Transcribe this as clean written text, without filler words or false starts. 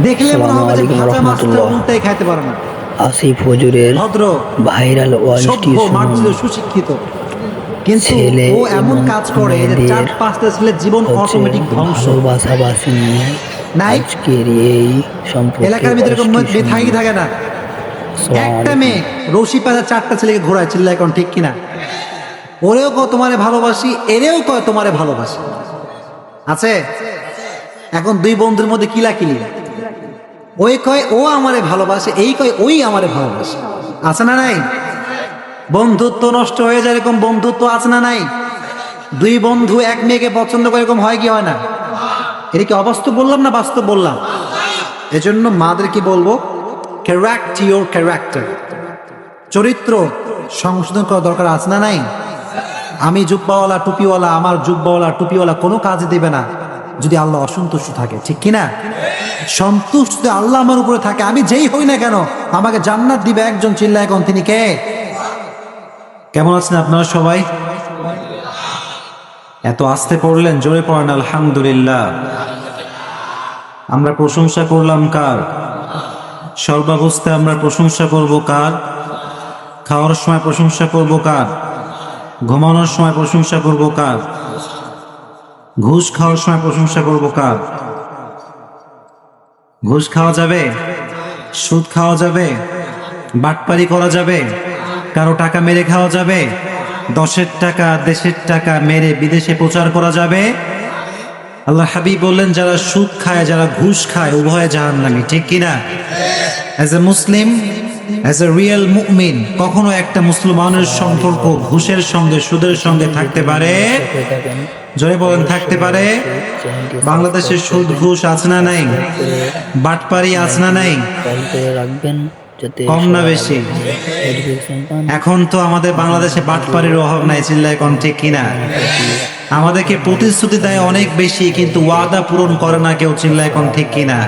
দেখলে মনে হবে যে আসসালামু ভাজা আলাইকুম মাছটা রহমতুল্লাহ। উল্টাই খাইতে পারে না। আসিফ হুজুরের ভদ্র, ভাইরাল ওয়াজটি সভ্য, শুনুন। মার্জিত, সুশিক্ষিত, কিন্তু ছেলে ও এমন এবং কাজ করে যে মেয়েদের 4-5টা ছেলের জীবন অটোমেটিক ধ্বংস। ভালোবাসাবাসি নিয়ে নাই আজকের এই সম্পর্কে এলাকার ভিতরে এরকম ওয়াজটি মেয়ে থাকি শুনুন। থাকে না। আসসালামু একটা আলাইকুম। মেয়ে রশি পাতা 4টা ছেলেকে ঘোরায়, চিল্লা এখন ঠিক কিনা? ওরেও কয় তোমারে ভালোবাসি, এরেও কয় তোমারে ভালোবাসি। আছে এখন দুই বন্ধুর মধ্যে কিলাকিলি, ওই কয় ও আমারে ভালোবাসে, এই কয় ওই আমারে ভালোবাসে। আছে না নাই? বন্ধুত্ব নষ্ট হয়ে যায়, এরকম বন্ধুত্ব আছে না নাই? দুই বন্ধু এক মেয়েকে পছন্দ করে, এরকম হয় কি হয় না? এটা কি অবাস্তব বললাম না বাস্তব বললাম? এজন্য মাদেরকে বলবো, ক্যারেক্ট ইউর ক্যারেক্টার, চরিত্র সংশোধন করা দরকার আছে না নাই? আমি জুব্বাওয়ালা টুপিওয়ালা, আমার জুব্বাওয়ালা টুপিওয়ালা কোনো কাজে দেবে না যদি আল্লাহ অসন্তুষ্ট থাকে, ঠিক কিনা? সন্তুষ্ট যদি আল্লাহ আমার উপরে থাকে, আমি যেই হই না কেন আমাকে জান্নাত দিবে একজন, চিল্লা এখন তিনি কে? কেমন আছেন আপনারা সবাই? এত আস্তে পড়লেন, জোরে পড়েন আলহামদুলিল্লাহ। আমরা প্রশংসা করলাম কার? সর্বাবস্থায় আমরা প্রশংসা করব কার? খাওয়ার সময় প্রশংসা করব কার? ঘুমানোর সময় প্রশংসা করব কার? ঘুষ খাওয়ার সময় প্রশংসা করব কার? ঘুষ খাওয়া যাবে? সুদ খাওয়া যাবে? বাটপারি করা যাবে? কারো টাকা মেরে খাওয়া যাবে? 10-এর টাকা, দেশের টাকা মেরে বিদেশে প্রচার করা যাবে? আল্লাহ হাবিব বললেন, যারা সুদ খায়, যারা ঘুষ খায়, উভয় জাহান্নামী, ঠিক কিনা? As a Muslim, as a real মুমিন, কখনো একটা মুসলমানের সম্পর্ক ঘুষের সঙ্গে, সুদের সঙ্গে থাকতে পারে? জোরে বলেন, থাকতে পারে? বাংলাদেশের সুদ ঘুষ আছে না নাই? বাটপারি আছে না নাই? রাখবেন যাতে কম না বেশি? এখন তো আমাদের বাংলাদেশে বাটপারির অভাব নাই, চিল্লায় কোন ঠিক কিনা? আমাদেরকে প্রতিশ্রুতি দেয় অনেক বেশি, কিন্তু ওয়াদা পূরণ করে না কেউ, চিল্লায় কোন ঠিক কিনা?